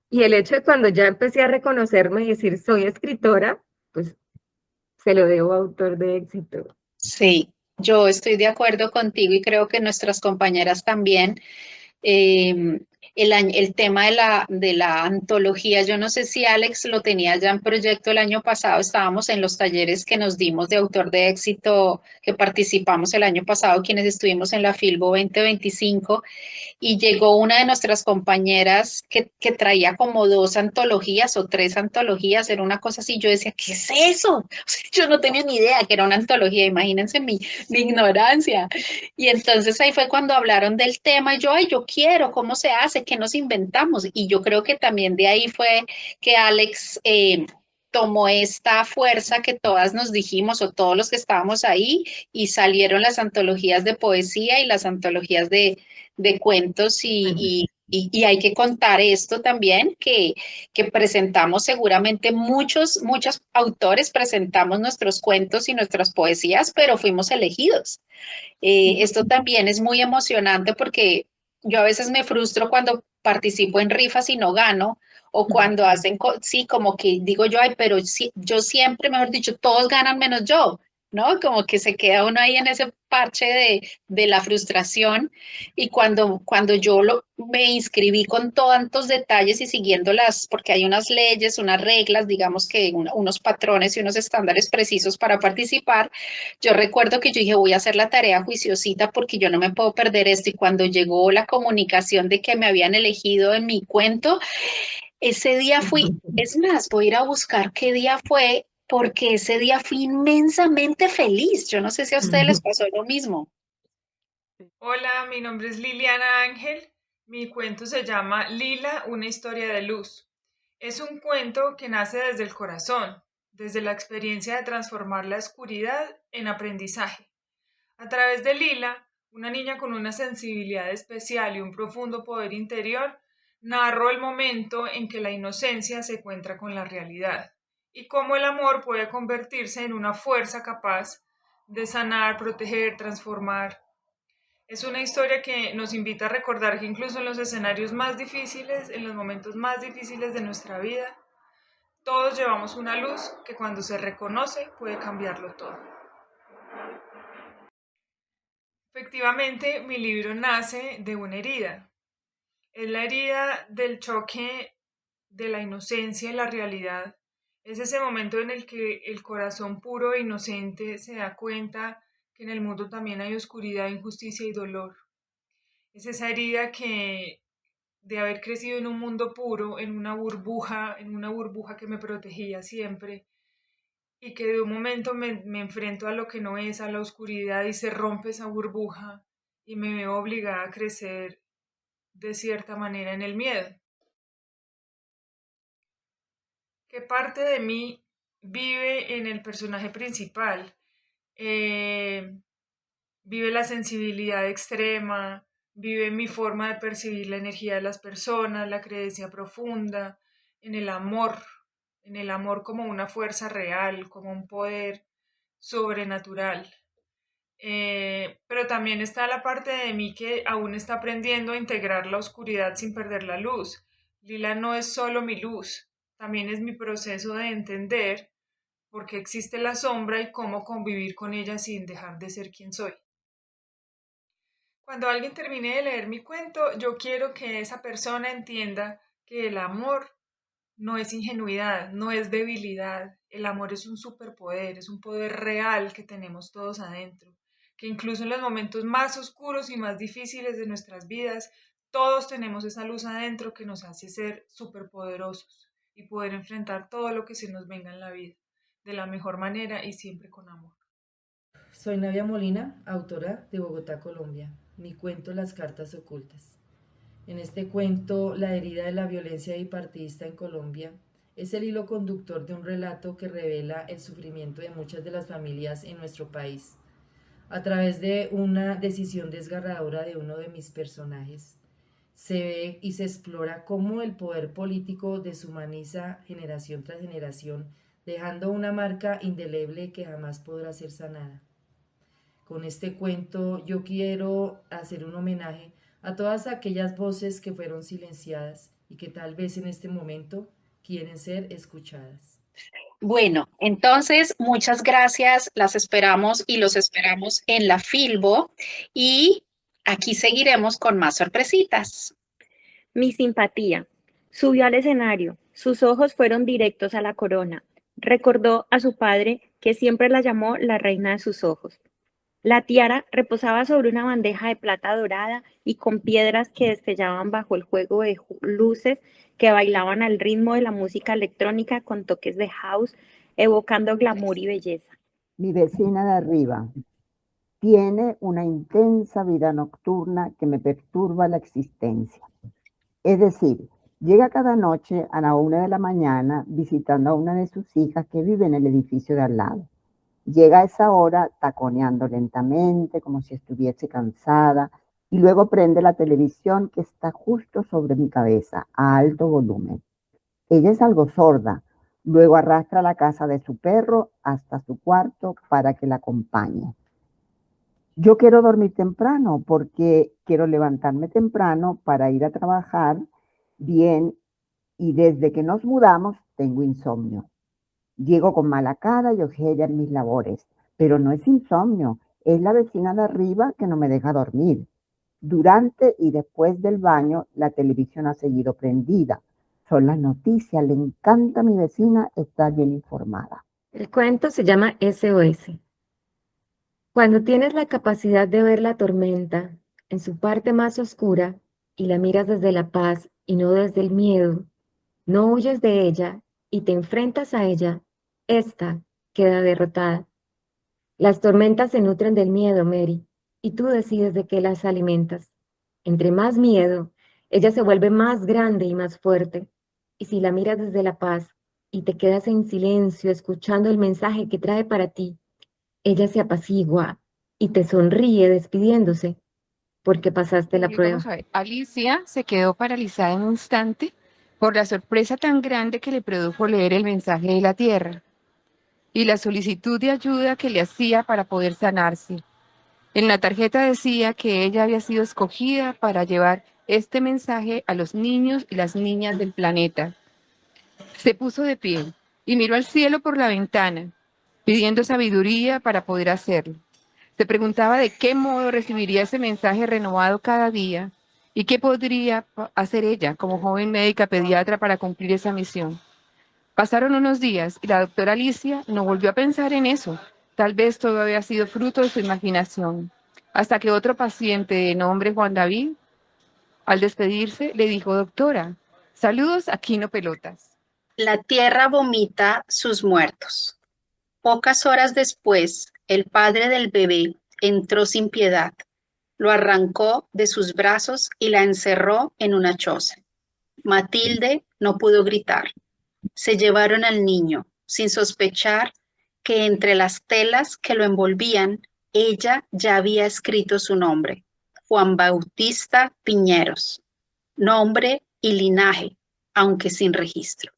Y el hecho de cuando ya empecé a reconocerme y decir, soy escritora, pues se lo debo a autor de éxito. Sí, yo estoy de acuerdo contigo y creo que nuestras compañeras también. eh, el tema de la antología, yo no sé si Alex lo tenía ya en proyecto el año pasado, estábamos en los talleres que nos dimos de autor de éxito, que participamos el año pasado, quienes estuvimos en la Filbo 2025, y llegó una de nuestras compañeras que traía como dos antologías o tres antologías, era una cosa así, yo decía, ¿qué es eso? O sea, yo no tenía ni idea que era una antología, imagínense mi ignorancia. Y entonces ahí fue cuando hablaron del tema y yo, ay, yo quiero, ¿cómo se hace? ¿Qué nos inventamos? Y yo creo que también de ahí fue que Alex tomó esta fuerza que todas nos dijimos o todos los que estábamos ahí y salieron las antologías de poesía y las antologías de cuentos y hay que contar esto también, que presentamos seguramente muchos autores presentamos nuestros cuentos y nuestras poesías, pero fuimos elegidos. Esto también es muy emocionante porque yo a veces me frustro cuando participo en rifas y no gano, o cuando hacen, sí, como que digo yo, ay, pero sí, yo siempre, mejor dicho, todos ganan menos yo, ¿no? Como que se queda uno ahí en ese parche de la frustración. Y cuando me inscribí con tantos detalles y siguiendo porque hay unas leyes, unas reglas, digamos que unos patrones y unos estándares precisos para participar, yo recuerdo que yo dije, voy a hacer la tarea juiciosita porque yo no me puedo perder esto. Y cuando llegó la comunicación de que me habían elegido en mi cuento, ese día es más, voy a ir a buscar qué día fue, porque ese día fui inmensamente feliz. Yo no sé si a ustedes les pasó lo mismo. Hola, mi nombre es Liliana Ángel. Mi cuento se llama Lila, una historia de luz. Es un cuento que nace desde el corazón, desde la experiencia de transformar la oscuridad en aprendizaje. A través de Lila, una niña con una sensibilidad especial y un profundo poder interior, narró el momento en que la inocencia se encuentra con la realidad y cómo el amor puede convertirse en una fuerza capaz de sanar, proteger, transformar. Es una historia que nos invita a recordar que incluso en los escenarios más difíciles, en los momentos más difíciles de nuestra vida, todos llevamos una luz que cuando se reconoce puede cambiarlo todo. Efectivamente, mi libro nace de una herida. Es la herida del choque de la inocencia y la realidad. Es ese momento en el que el corazón puro e inocente se da cuenta que en el mundo también hay oscuridad, injusticia y dolor. Es esa herida que de haber crecido en un mundo puro, en una burbuja que me protegía siempre, y que de un momento me enfrento a lo que no es, a la oscuridad, y se rompe esa burbuja y me veo obligada a crecer de cierta manera en el miedo. ¿Qué parte de mí vive en el personaje principal? Eh, Vive la sensibilidad extrema, vive mi forma de percibir la energía de las personas, la creencia profunda, en en el amor como una fuerza real, como un poder sobrenatural. Pero también está la parte de mí que aún está aprendiendo a integrar la oscuridad sin perder la luz. Lila no es solo mi luz, también es mi proceso de entender por qué existe la sombra y cómo convivir con ella sin dejar de ser quien soy. Cuando alguien termine de leer mi cuento, yo quiero que esa persona entienda que el amor no es ingenuidad, no es debilidad. El amor es un superpoder, es un poder real que tenemos todos adentro, que incluso en los momentos más oscuros y más difíciles de nuestras vidas, todos tenemos esa luz adentro que nos hace ser superpoderosos y poder enfrentar todo lo que se nos venga en la vida de la mejor manera y siempre con amor. Soy Navia Molina, autora de Bogotá, Colombia. Mi cuento Las cartas ocultas. En este cuento, la herida de la violencia bipartidista en Colombia es el hilo conductor de un relato que revela el sufrimiento de muchas de las familias en nuestro país. A través de una decisión desgarradora de uno de mis personajes, se ve y se explora cómo el poder político deshumaniza generación tras generación, dejando una marca indeleble que jamás podrá ser sanada. Con este cuento yo quiero hacer un homenaje a todas aquellas voces que fueron silenciadas y que tal vez en este momento quieren ser escuchadas. Bueno, entonces muchas gracias, las esperamos y los esperamos en la Filbo y aquí seguiremos con más sorpresitas. Mi simpatía. Subió al escenario. Sus ojos fueron directos a la corona. Recordó a su padre, que siempre la llamó la reina de sus ojos. La tiara reposaba sobre una bandeja de plata dorada y con piedras que destellaban bajo el juego de luces que bailaban al ritmo de la música electrónica con toques de house, evocando glamour y belleza. Mi vecina de arriba tiene una intensa vida nocturna que me perturba la existencia. Es decir, llega cada noche a la 1 de la mañana visitando a una de sus hijas que vive en el edificio de al lado. Llega a esa hora taconeando lentamente, como si estuviese cansada, y luego prende la televisión que está justo sobre mi cabeza, a alto volumen. Ella es algo sorda, luego arrastra la casa de su perro hasta su cuarto para que la acompañe. Yo quiero dormir temprano porque quiero levantarme temprano para ir a trabajar bien, y desde que nos mudamos tengo insomnio. Llego con mala cara y ojera en mis labores, pero no es insomnio, es la vecina de arriba que no me deja dormir. Durante y después del baño, la televisión ha seguido prendida. Son las noticias, le encanta a mi vecina estar bien informada. El cuento se llama SOS. Cuando tienes la capacidad de ver la tormenta en su parte más oscura y la miras desde la paz y no desde el miedo, no huyes de ella y te enfrentas a ella, esta queda derrotada. Las tormentas se nutren del miedo, Mary, y tú decides de qué las alimentas. Entre más miedo, ella se vuelve más grande y más fuerte. Y si la miras desde la paz y te quedas en silencio escuchando el mensaje que trae para ti, ella se apacigua y te sonríe despidiéndose porque pasaste la Vamos prueba. a ver, Alicia se quedó paralizada en un instante por la sorpresa tan grande que le produjo leer el mensaje de la tierra y la solicitud de ayuda que le hacía para poder sanarse. En la tarjeta decía que ella había sido escogida para llevar este mensaje a los niños y las niñas del planeta. Se puso de pie y miró al cielo por la ventana, pidiendo sabiduría para poder hacerlo. Se preguntaba de qué modo recibiría ese mensaje renovado cada día y qué podría hacer ella como joven médica pediatra para cumplir esa misión. Pasaron unos días y la doctora Alicia no volvió a pensar en eso. Tal vez todo había sido fruto de su imaginación. Hasta que otro paciente de nombre Juan David, al despedirse, le dijo: doctora, saludos a Quino Pelotas. La tierra vomita sus muertos. Pocas horas después, el padre del bebé entró sin piedad, lo arrancó de sus brazos y la encerró en una choza. Matilde no pudo gritar. Se llevaron al niño, sin sospechar que entre las telas que lo envolvían, ella ya había escrito su nombre: Juan Bautista Piñeros, nombre y linaje, aunque sin registro.